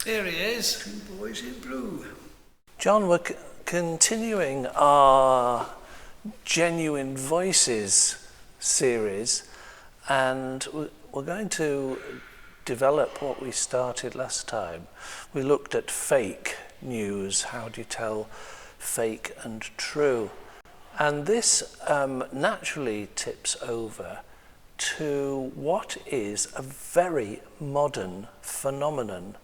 Here he is, Two Boys in Blue. John, we're continuing our Genuine Voices series, and we're going to develop what we started last time. We looked at fake news, how do you tell fake and true? And this naturally tips over to what is a very modern phenomenon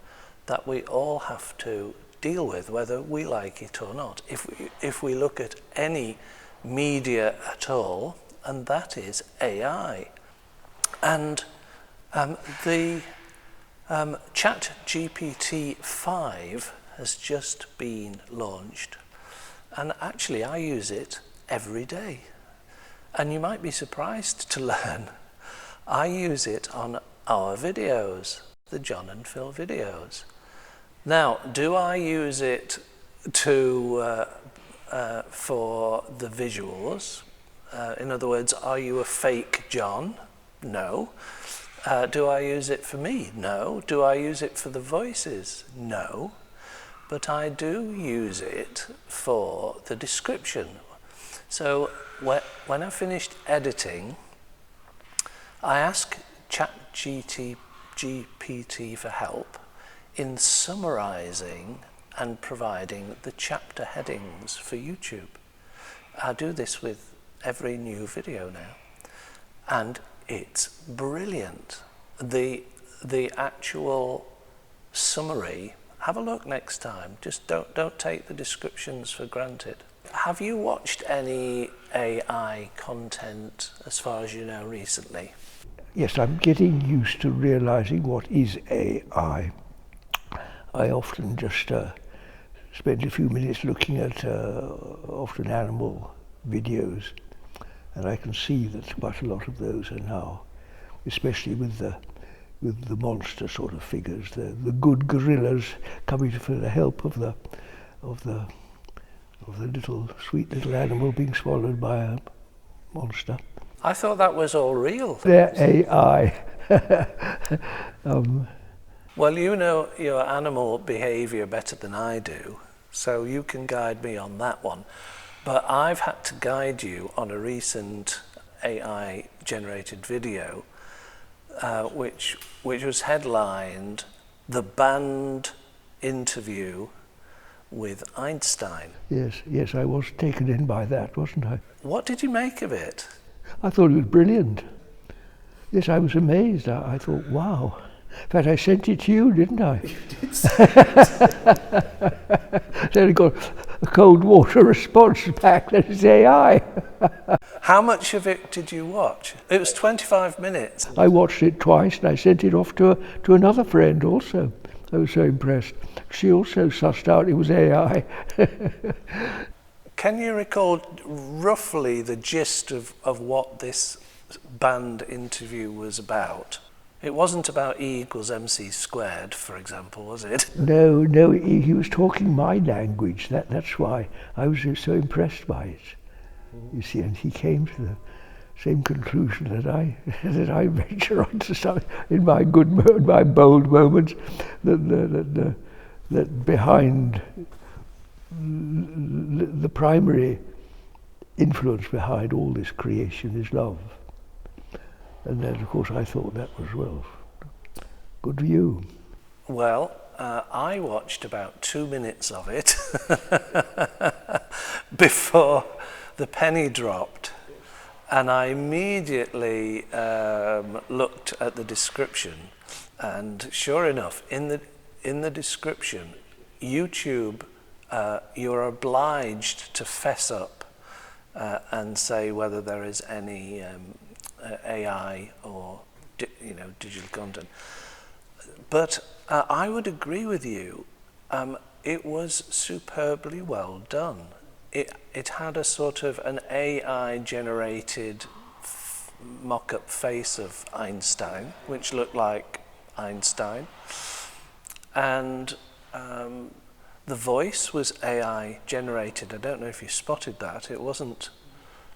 that we all have to deal with, whether we like it or not, if we look at any media at all, and that is AI. And the ChatGPT 5 has just been launched, and actually I use it every day. And you might be surprised to learn I use it on our videos, the John and Phil videos. Now, do I use it to for the visuals? In other words, are you a fake John? No. Do I use it for me? No. Do I use it for the voices? No. But I do use it for the description. So when I finished editing, I asked ChatGPT for help in summarizing and providing the chapter headings for YouTube. I do this with every new video now, and it's brilliant. The actual summary, have a look next time. Just don't take the descriptions for granted. Have you watched any AI content as far as you know recently? Yes, I'm getting used to realizing what is AI. I often just spend a few minutes looking at often animal videos, and I can see that quite a lot of those are now, especially with the monster sort of figures, the good gorillas coming for the help of the sweet little animal being swallowed by a monster. I thought that was all real. They're AI. Well, you know your animal behaviour better than I do, so you can guide me on that one. But I've had to guide you on a recent AI-generated video, which was headlined "The Banned Interview with Einstein." Yes, I was taken in by that, wasn't I? What did you make of it? I thought it was brilliant. Yes, I was amazed. I thought, wow. In fact, I sent it to you, didn't I? You did say it. Then I got a cold water response back. That is AI. How much of it did you watch? It was 25 minutes. I watched it twice, and I sent it off to another friend also. I was so impressed. She also sussed out it was AI. Can you recall roughly the gist of what this banned interview was about? It wasn't about E equals MC squared, for example, was it? No, he was talking my language. That's why I was so impressed by it. You see, and he came to the same conclusion that I venture on to some in my bold moments, that behind the primary influence behind all this creation is love. And then, of course, I thought that was, well, good view. Well, I watched about 2 minutes of it before the penny dropped, and I immediately looked at the description, and sure enough, in the description, YouTube, you're obliged to fess up and say whether there is any AI or digital content. But I would agree with you. It was superbly well done. It had a sort of an AI-generated mock-up face of Einstein, which looked like Einstein, and the voice was AI-generated. I don't know if you spotted that. It wasn't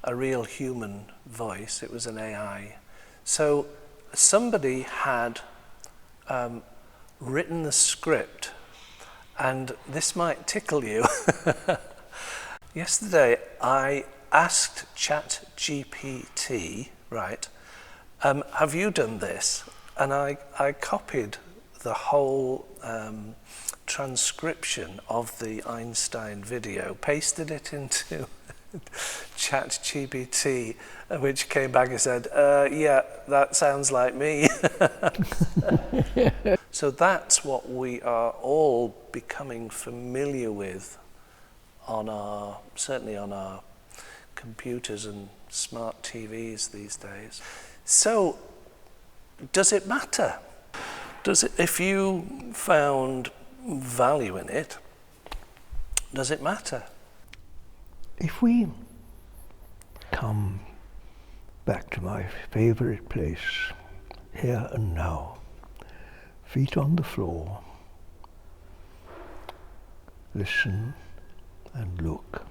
a real human voice, it was an AI. So somebody had written the script And this might tickle you. Yesterday, I asked ChatGPT, right, have you done this? And I copied the whole transcription of the Einstein video, pasted it into ChatGPT, which came back and said, yeah, that sounds like me. So that's what we are all becoming familiar with certainly on our computers and smart TVs these days. So, does it matter? If you found value in it, does it matter? If we come back to my favourite place, here and now, feet on the floor, listen and look,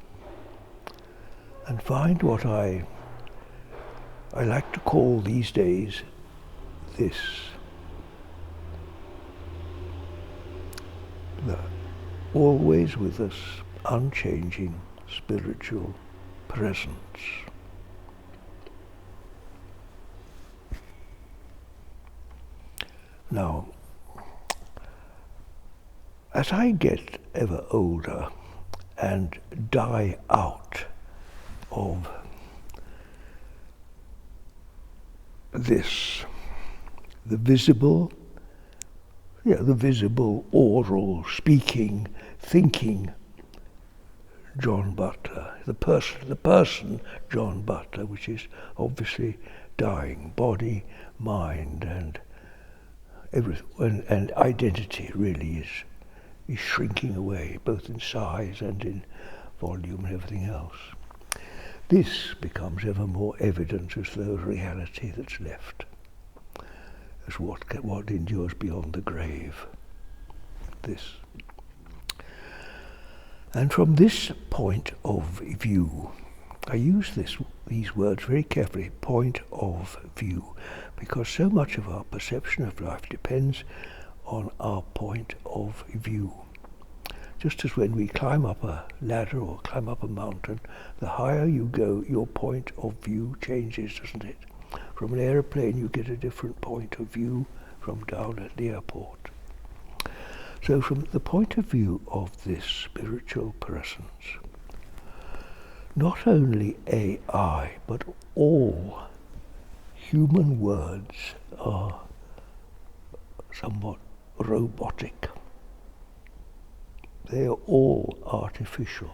and find what I like to call these days this, the always with us, unchanging spiritual presence. Now, as I get ever older and die out of this, the visible oral, speaking, thinking John Butler, the person John Butler, which is obviously dying, body, mind, and everything, and identity really is shrinking away, both in size and in volume and everything else. This becomes ever more evident as the reality that's left, as what endures beyond the grave. This. And from this point of view, I use these words very carefully, point of view, because so much of our perception of life depends on our point of view. Just as when we climb up a ladder or climb up a mountain, the higher you go, your point of view changes, doesn't it? From an aeroplane, you get a different point of view from down at the airport. So from the point of view of this spiritual presence, not only AI, but all human words are somewhat robotic. They are all artificial.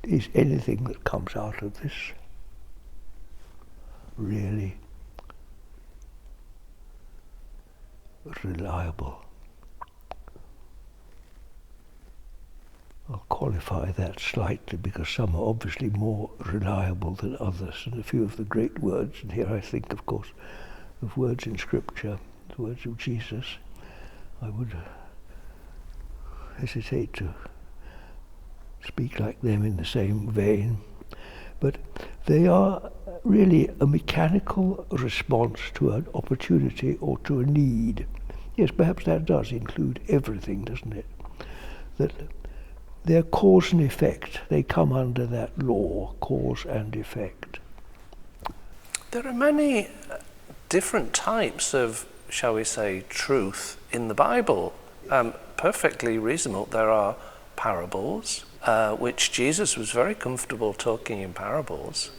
Is anything that comes out of this really reliable? I'll qualify that slightly because some are obviously more reliable than others, and a few of the great words, and here I think of course of words in Scripture, the words of Jesus, I would hesitate to speak like them in the same vein, but they are really a mechanical response to an opportunity or to a need. Yes, perhaps that does include everything, doesn't it? That they're cause and effect. They come under that law, cause and effect. There are many different types of, shall we say, truth in the Bible. Perfectly reasonable. There are parables, which Jesus was very comfortable talking in parables.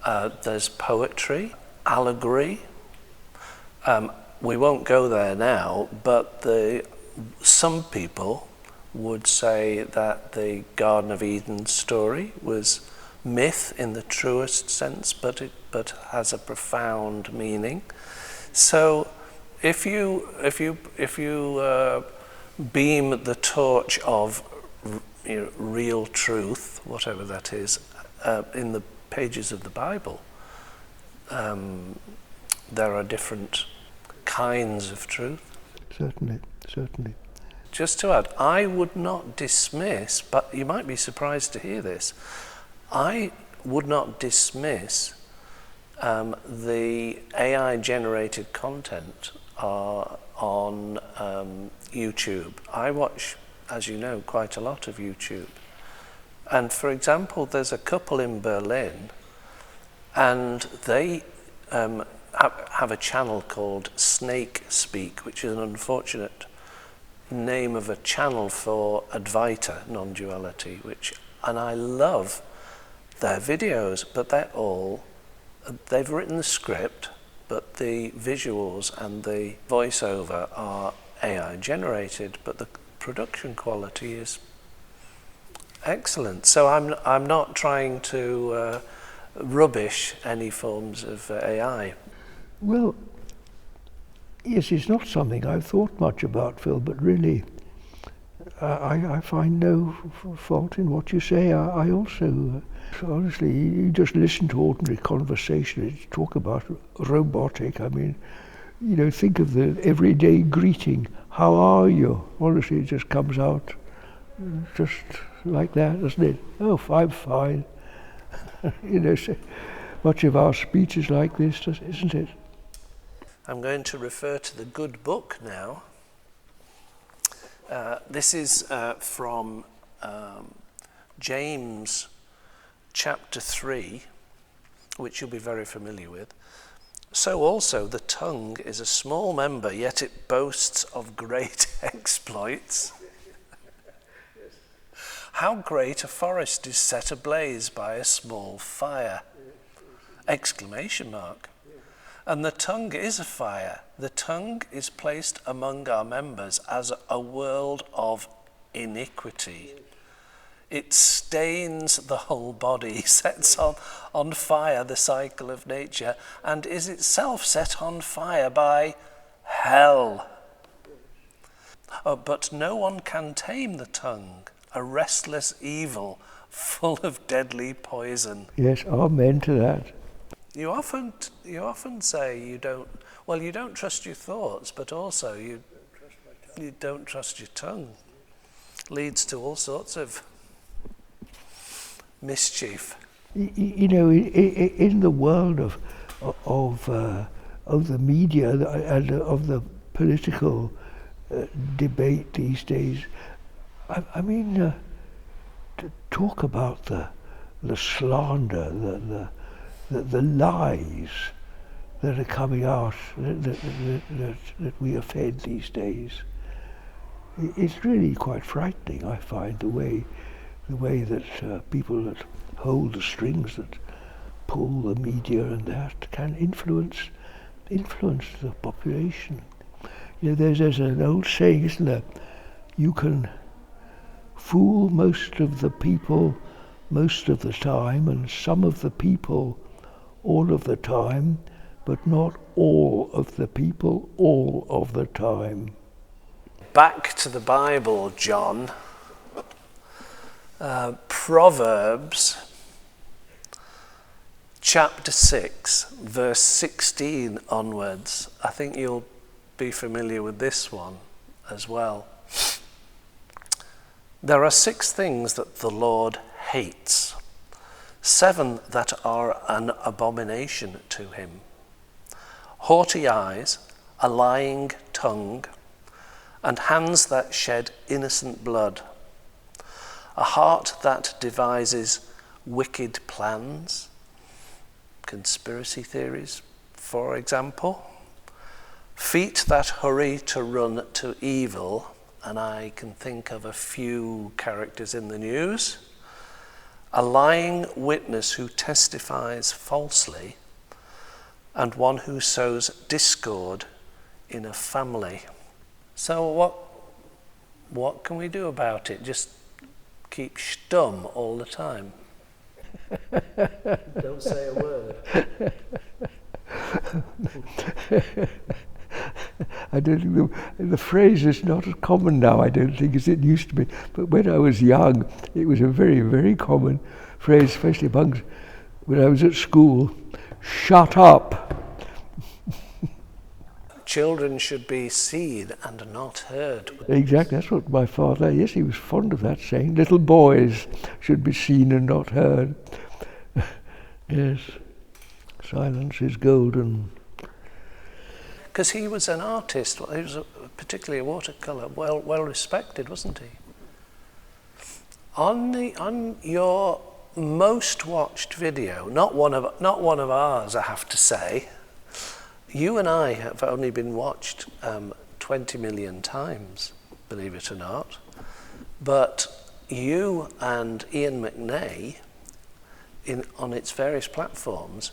There's poetry, allegory. We won't go there now, but some people would say that the Garden of Eden story was myth in the truest sense, but has a profound meaning. So if you beam the torch of real truth, whatever that is, in the pages of the Bible, there are different kinds of truth. Certainly. Just to add, I would not dismiss, but you might be surprised to hear this, I would not dismiss the AI-generated content are on YouTube. I watch, as you know, quite a lot of YouTube. And for example, there's a couple in Berlin, and they have a channel called Snake Speak, which is an unfortunate name of a channel for Advaita non-duality, and I love their videos, but they've written the script, but the visuals and the voiceover are AI generated, but the production quality is excellent. So I'm not trying to rubbish any forms of AI. Well, yes, it's not something I've thought much about, Phil, but really I find no fault in what you say. I also, honestly, you just listen to ordinary conversation, you talk about robotic. I mean, you know, think of the everyday greeting. How are you? Honestly, it just comes out just like that, doesn't it? Oh, I'm fine. You know, so much of our speech is like this, isn't it? I'm going to refer to the good book now. This is from James chapter 3, which you'll be very familiar with. So also the tongue is a small member, yet it boasts of great exploits. How great a forest is set ablaze by a small fire! Exclamation mark. And the tongue is a fire. The tongue is placed among our members as a world of iniquity. It stains the whole body, sets on fire the cycle of nature, and is itself set on fire by hell. But no one can tame the tongue, a restless evil full of deadly poison. Yes, amen to that. You often say you don't trust your thoughts, but also you don't trust your tongue. Leads to all sorts of mischief. You know, in the world of the media and of the political debate these days, I mean, to talk about the slander, the lies that are coming out that we are fed these days. It's really quite frightening, I find, the way that people that hold the strings, that pull the media and that, can influence the population. You know, there's an old saying, isn't there? You can fool most of the people most of the time, and some of the people all of the time, but not all of the people all of the time. Back to the Bible, John. Proverbs chapter 6, verse 16 onwards. I think you'll be familiar with this one as well. There are 6 things that the Lord hates, 7 that are an abomination to him: haughty eyes, a lying tongue, and hands that shed innocent blood, a heart that devises wicked plans, conspiracy theories, for example, feet that hurry to run to evil, and I can think of a few characters in the news, a lying witness who testifies falsely, and one who sows discord in a family. So what can we do about it? Just keep stum all the time? Don't say a word. I don't think the phrase is not as common now, I don't think, as it used to be. But when I was young, it was a very, very common phrase, especially when I was at school. Shut up. Children should be seen and not heard. Exactly, that's what my father, yes, he was fond of that saying. Little boys should be seen and not heard. Yes. Silence is golden. Because he was an artist, he was particularly a watercolour, well respected, wasn't he? On your most watched video, not one of ours, I have to say, you and I have only been watched 20 million times, believe it or not, but you and Ian McNay, on its various platforms,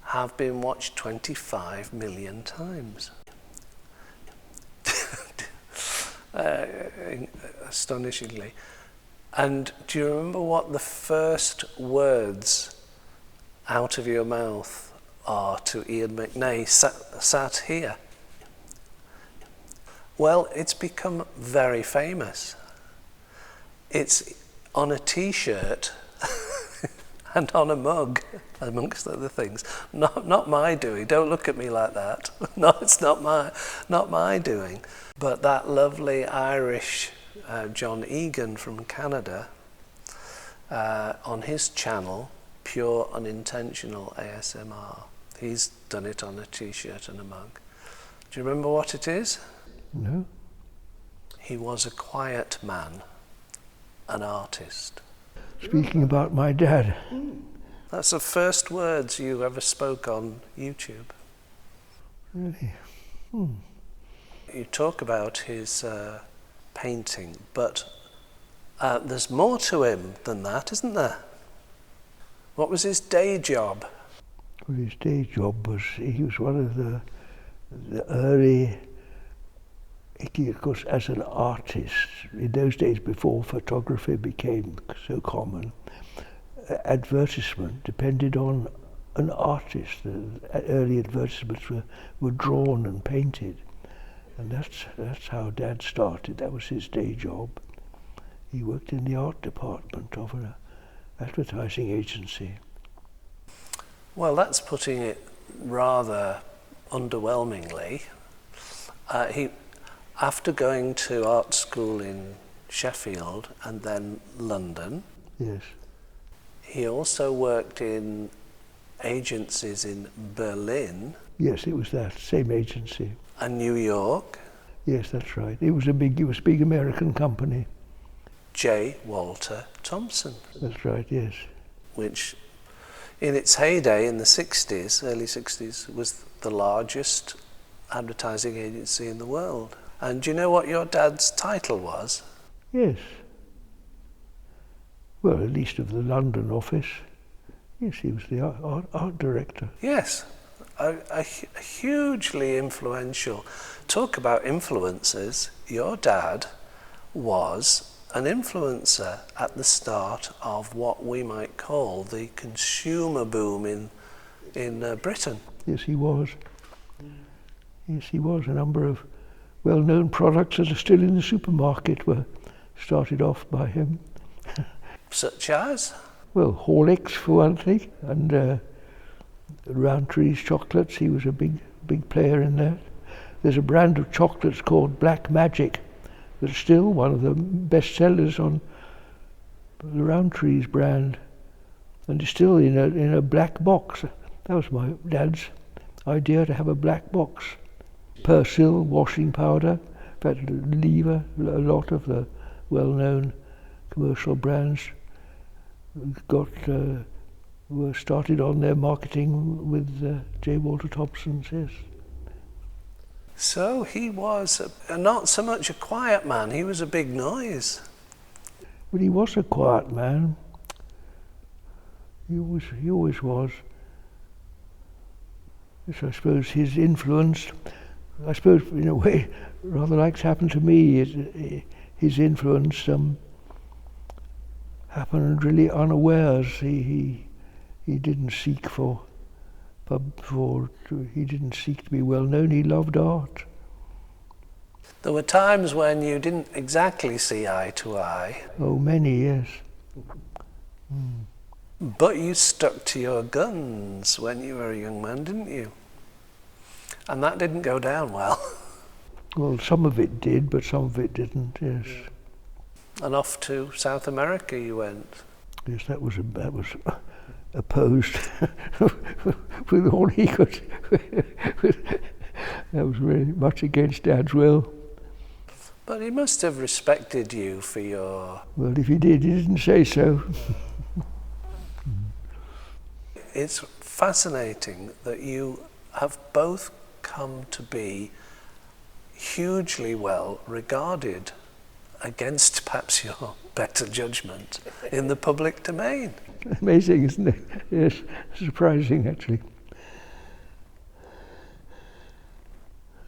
have been watched 25 million times. Astonishingly. And do you remember what the first words out of your mouth are to Ian McNay sat here? Well, it's become very famous. It's on a t-shirt and on a mug, amongst other things. Not my doing. Don't look at me like that. No, it's not my doing. But that lovely Irish John Egan from Canada, on his channel, Pure Unintentional ASMR, he's done it on a t-shirt and a mug. Do you remember what it is? No. He was a quiet man, an artist. Speaking about my dad. That's the first words you ever spoke on YouTube. Really? You talk about his painting, but there's more to him than that, isn't there? What was his day job? Well, his day job was, he was one of the early, of course, as an artist, in those days before photography became so common, advertisement depended on an artist. The early advertisements were drawn and painted. And that's how Dad started. That was his day job. He worked in the art department of an advertising agency. Well, that's putting it rather underwhelmingly. After going to art school in Sheffield and then London, Yes. he also worked in agencies in Berlin. Yes, it was that same agency. And New York. Yes, that's right. It was a big American company. J. Walter Thompson. That's right. Yes. Which, in its heyday in the 60s, early 60s, was the largest advertising agency in the world. And do you know what your dad's title was? Yes. Well, at least of the London office. Yes, he was the art director. Yes, a hugely influential. Talk about influencers. Your dad was an influencer at the start of what we might call the consumer boom in Britain. Yes, he was. Yes, he was. A number of well-known products that are still in the supermarket were started off by him. Such as? Well, Horlicks for one thing, and Roundtree's chocolates. He was a big player in that. There's a brand of chocolates called Black Magic that's still one of the best sellers on the Roundtree's brand, and it's still in a black box. That was my dad's idea, to have a black box. Persil washing powder, in fact, Lever, a lot of the well-known commercial brands were started on their marketing with J. Walter Thompson's, yes. So he was not so much a quiet man, he was a big noise. But he was a quiet man. He always was. Yes, I suppose his influence, I suppose in a way, rather like happened to me, his influence happened really unawares. He didn't seek he didn't seek to be well known. He loved art. There were times when you didn't exactly see eye to eye. Oh, many, yes. But you stuck to your guns when you were a young man, didn't you? And that didn't go down well. Well, some of it did, but some of it didn't, yes. And off to South America you went. Yes, that was opposed with all he could. That was very much against Dad's will. But he must have respected you for your... Well, if he did, he didn't say so. It's fascinating that you have both come to be hugely well regarded, against perhaps your better judgment, in the public domain. Amazing, isn't it? Yes, surprising actually.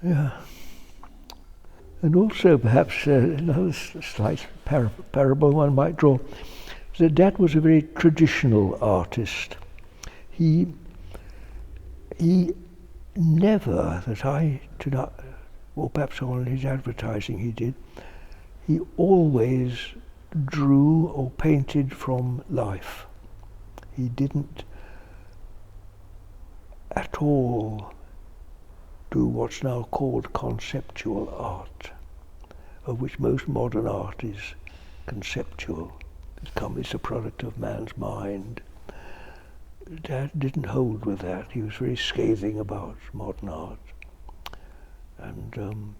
Yeah. And also perhaps another slight parable one might draw, that Dad was a very traditional artist. He never, that I do not, or perhaps on his advertising he did, he always drew or painted from life. He didn't at all do what's now called conceptual art, of which most modern art is conceptual. It's a product of man's mind. Dad didn't hold with that. He was very scathing about modern art. And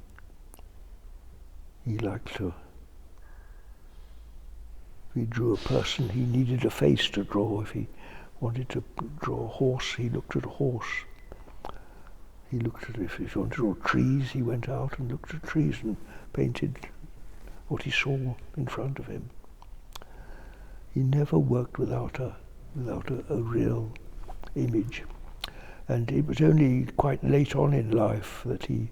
he liked to, if he drew a person, he needed a face to draw. If he wanted to draw a horse, he looked at a horse. He looked at, if he wanted to draw trees, he went out and looked at trees and painted what he saw in front of him. He never worked without a real image. And it was only quite late on in life that he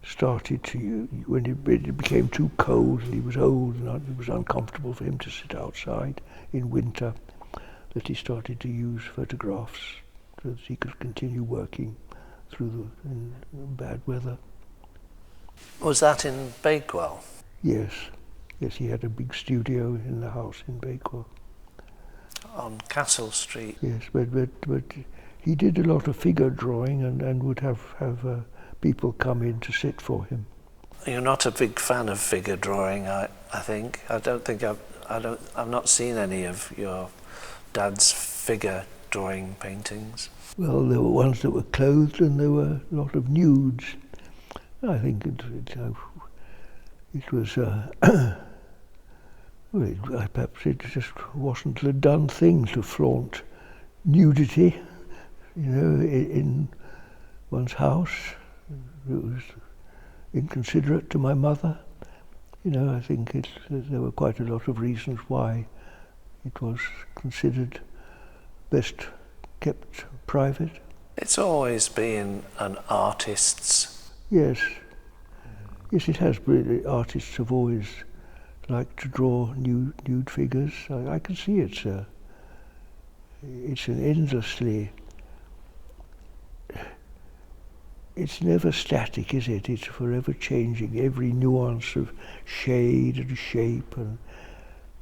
started to, when it became too cold and he was old and it was uncomfortable for him to sit outside in winter, that he started to use photographs so that he could continue working through in bad weather. Was that in Bakewell? Yes. Yes, he had a big studio in the house in Bakewell. On Castle Street? Yes, but he did a lot of figure drawing and would have people come in to sit for him. You're not a big fan of figure drawing, I think. I've not seen any of your dad's figure drawing paintings. Well, there were ones that were clothed and there were a lot of nudes. I think it was, perhaps it just wasn't a done thing to flaunt nudity, in one's house. It was inconsiderate to my mother. I think there were quite a lot of reasons why it was considered best kept private. It's always been an artist's... Yes. Yes, it has. Artists have always liked to draw nude figures. I can see it's an endlessly... It's never static, is it? It's forever changing. Every nuance of shade and shape and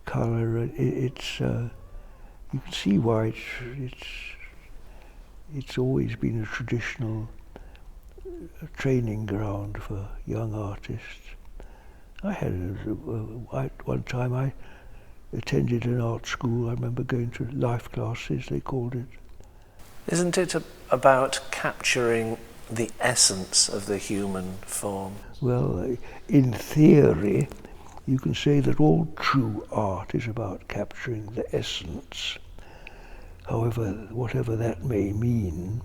colour. You can see why it's always been a traditional training ground for young artists. I had one time I attended an art school. I remember going to life classes, they called it. Isn't it about capturing the essence of the human form? Well, in theory, you can say that all true art is about capturing the essence. However, whatever that may mean,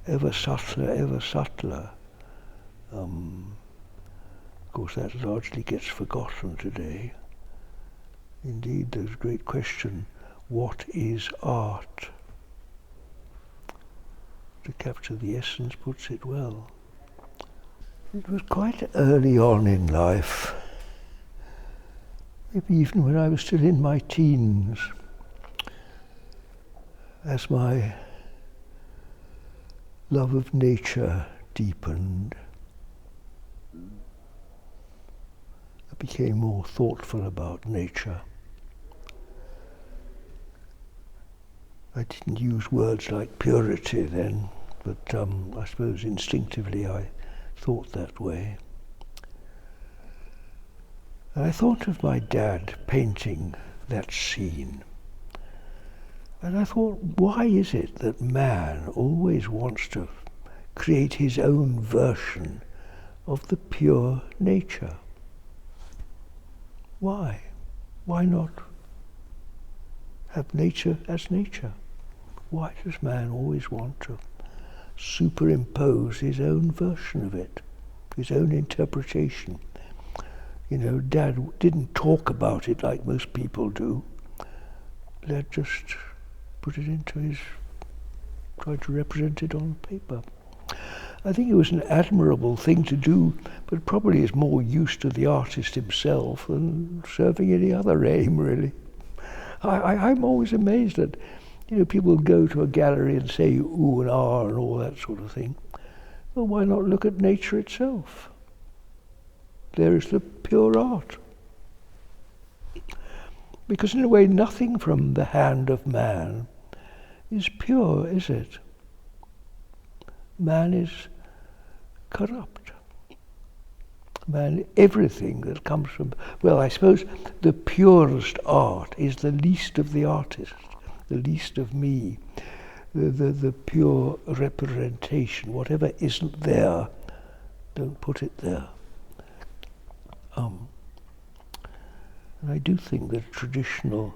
ever subtler. Of course, that largely gets forgotten today. Indeed, there's a great question, what is art? To capture the essence puts it well. It was quite early on in life, maybe even when I was still in my teens, as my love of nature deepened. I became more thoughtful about nature. I didn't use words like purity then, but I suppose instinctively I thought that way. And I thought of my dad painting that scene. And I thought, why is it that man always wants to create his own version of the pure nature? Why? Why not have nature as nature? Why does man always want to superimpose his own version of it, his own interpretation? You know, Dad didn't talk about it like most people do. Dad just put it into his, tried to represent it on paper. I think it was an admirable thing to do, but probably is more use to the artist himself than serving any other aim, really. I'm always amazed that, you know, people go to a gallery and say ooh and ah and all that sort of thing. Well, why not look at nature itself? There is the pure art. Because in a way, nothing from the hand of man is pure, is it? Man is corrupt. Man, everything that comes from, well, I suppose the purest art is the least of the artists, the least of me, the pure representation. Whatever isn't there, don't put it there. And I do think that traditional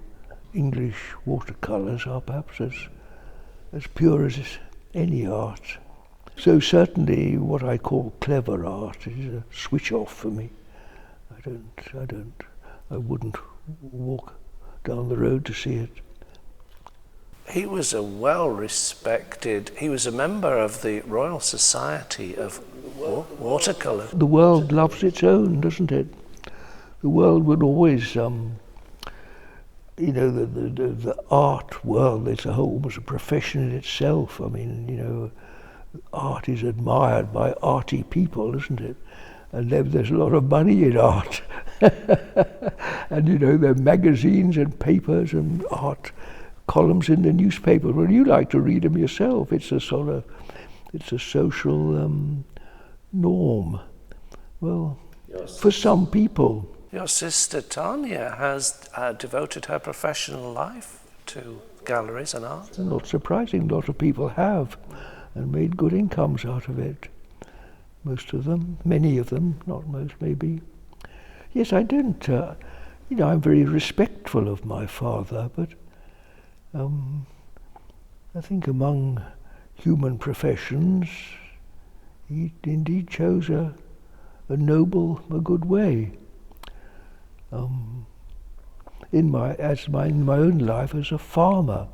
English watercolours are perhaps as pure as any art. So certainly what I call clever art is a switch off for me. I wouldn't walk down the road to see it. He was a well-respected, he was a member of the Royal Society of Watercolour. The world loves its own, doesn't it? The world would always, you know, the art world is almost a profession in itself. I mean, you know, art is admired by arty people, isn't it? And there's a lot of money in art. And, you know, there are magazines and papers and art columns in the newspaper. Well, you like to read them yourself. It's a sort of, it's a social norm. Well, for some people. Your sister Tanya has devoted her professional life to galleries and art. Not surprising, a lot of people have, and made good incomes out of it. Most of them, many of them, not most maybe. Yes, I don't, you know, I'm very respectful of my father, but I think among human professions, he indeed chose a noble, a good way. In my own life as a farmer,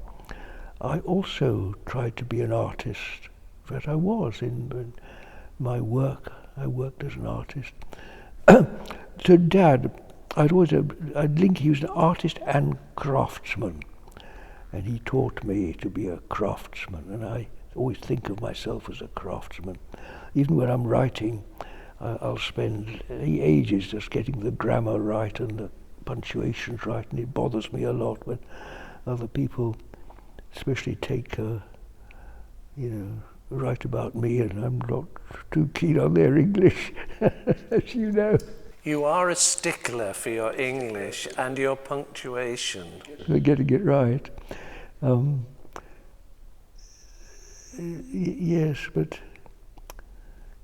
I also tried to be an artist. In fact, I was in my work. I worked as an artist. To Dad, I'd link he was an artist and craftsman, and he taught me to be a craftsman. And I always think of myself as a craftsman. Even when I'm writing, I'll spend ages just getting the grammar right and the punctuations right, and it bothers me a lot when other people, especially take, you know, write about me, and I'm not too keen on their English, as you know. You are a stickler for your English and your punctuation. So getting it right. Yes, but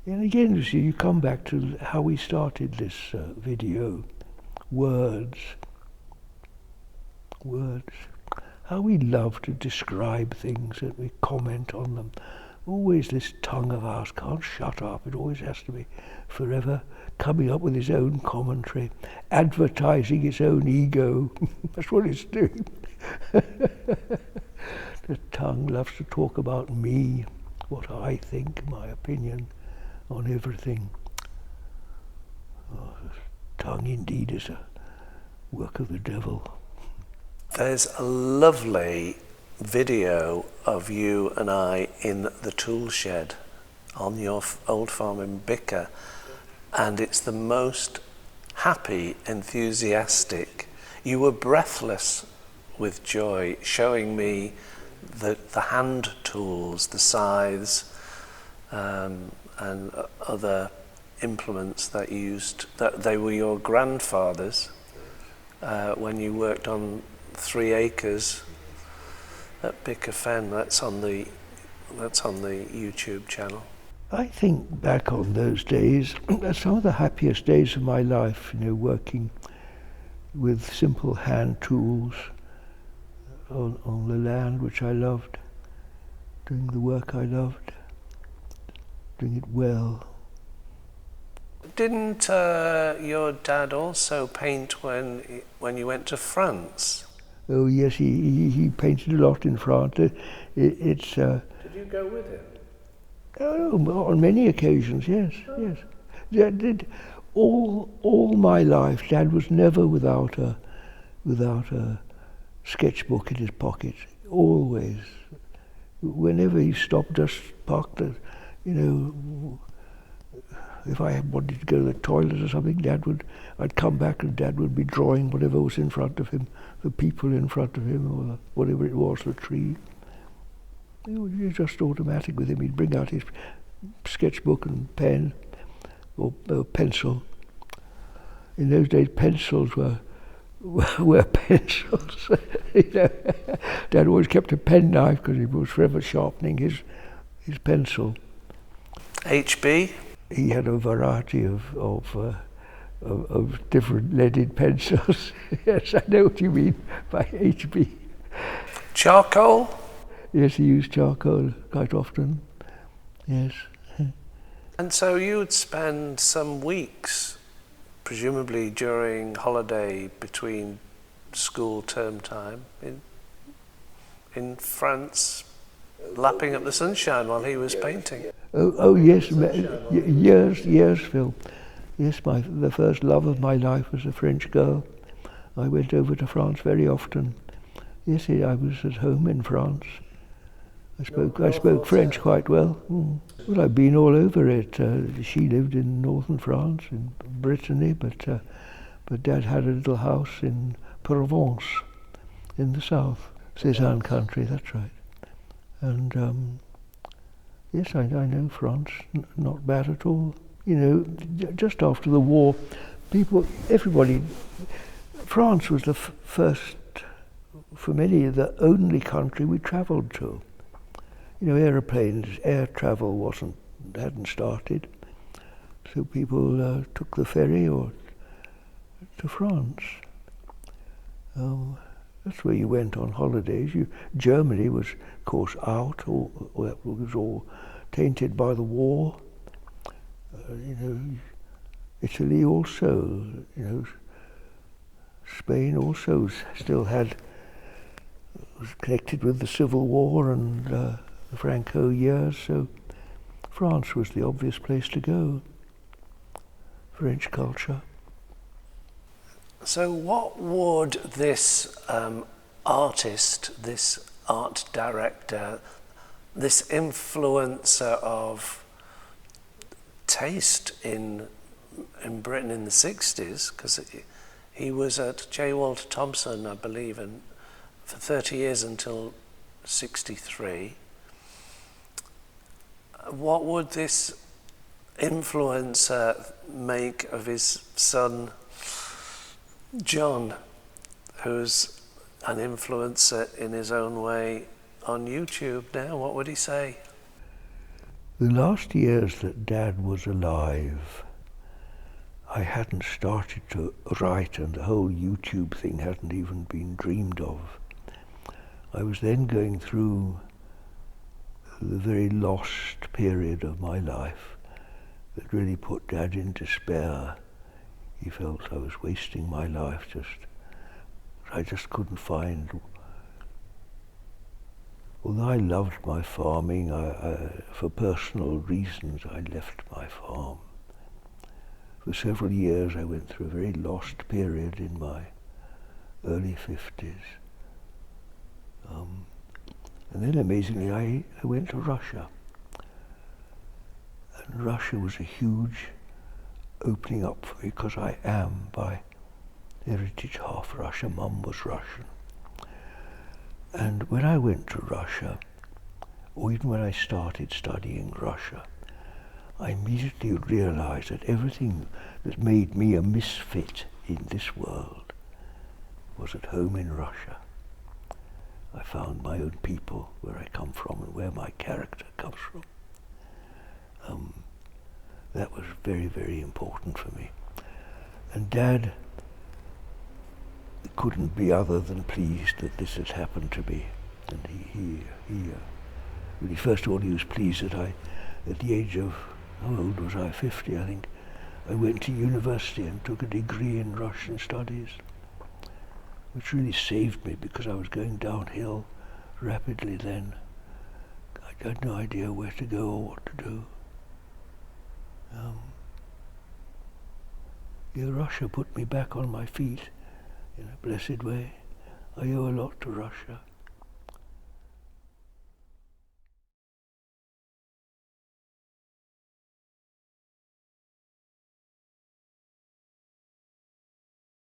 and again, you see, you come back to how we started this video. Words. How we love to describe things and we comment on them. Always this tongue of ours can't shut up. It always has to be forever coming up with its own commentary, advertising its own ego. That's what it's doing. The tongue loves to talk about me, what I think, my opinion on everything. Oh, the tongue indeed is a work of the devil. There's a lovely video of you and I in the tool shed on your old farm in Bicker, and it's the most happy, enthusiastic. You were breathless with joy, showing me the hand tools, the scythes, and other implements that you used, that they were your grandfather's when you worked on 3 acres at Bicker Fen. That's on the YouTube channel. I think back on those days, some of the happiest days of my life, working with simple hand tools on the land which I loved, doing the work I loved, doing it well. Didn't your dad also paint when you went to France? Oh yes, he painted a lot in France. Did you go with him? Oh, on many occasions, yes, yes. Dad did all my life. Dad was never without a sketchbook in his pocket. Always, whenever he stopped, just parked it. If I wanted to go to the toilet or something, I'd come back and Dad would be drawing whatever was in front of him, the people in front of him, or whatever it was, the tree. It was just automatic with him. He'd bring out his sketchbook and pen or pencil. In those days, pencils were pencils. Dad always kept a penknife because he was forever sharpening his pencil. HB? He had a variety of different leaded pencils. Yes, I know what you mean by HB. Charcoal? Yes, he used charcoal quite often. Yes. And so you would spend some weeks, presumably during holiday between school term time, in France, lapping up the sunshine while he was painting. Oh yes, years, Phil. Yes, the first love of my life was a French girl. I went over to France very often. Yes, I was at home in France. I spoke French quite well. Well, I've been all over it. She lived in northern France, in Brittany, but Dad had a little house in Provence, in the south, Cézanne country. That's right. And yes, I know France. Not bad at all. Just after the war, France was the first, for many, the only country we travelled to. Air travel hadn't started, so people took the ferry or to France. That's where you went on holidays. Germany was, of course, out, or it was all tainted by the war. Italy also, Spain also still was connected with the Civil War and the Franco years, so France was the obvious place to go. French culture. So what would this artist, this art director, this influencer of taste in Britain in the 60s, because he was at J. Walter Thompson, I believe, and for 30 years until 63. What would this influencer make of his son John, who's an influencer in his own way on YouTube now? What would he say? The last years that Dad was alive, I hadn't started to write, and the whole YouTube thing hadn't even been dreamed of. I was then going through the very lost period of my life that really put Dad in despair. He felt I was wasting my life. I just couldn't find. Although I loved my farming, for personal reasons I left my farm. For several years I went through a very lost period in my early 50s. And then amazingly I went to Russia. And Russia was a huge opening up for me, because I am by heritage half Russian. Mum was Russian. And when I went to Russia, or even when I started studying Russia, I immediately realized that everything that made me a misfit in this world was at home in Russia. I found my own people, where I come from and where my character comes from. That was very, very important for me. And Dad couldn't be other than pleased that this had happened to me. And really, first of all, he was pleased that at the age of, how old was I, 50, I think, I went to university and took a degree in Russian studies, which really saved me because I was going downhill rapidly then. I had no idea where to go or what to do. Russia put me back on my feet in a blessed way. I owe a lot to Russia.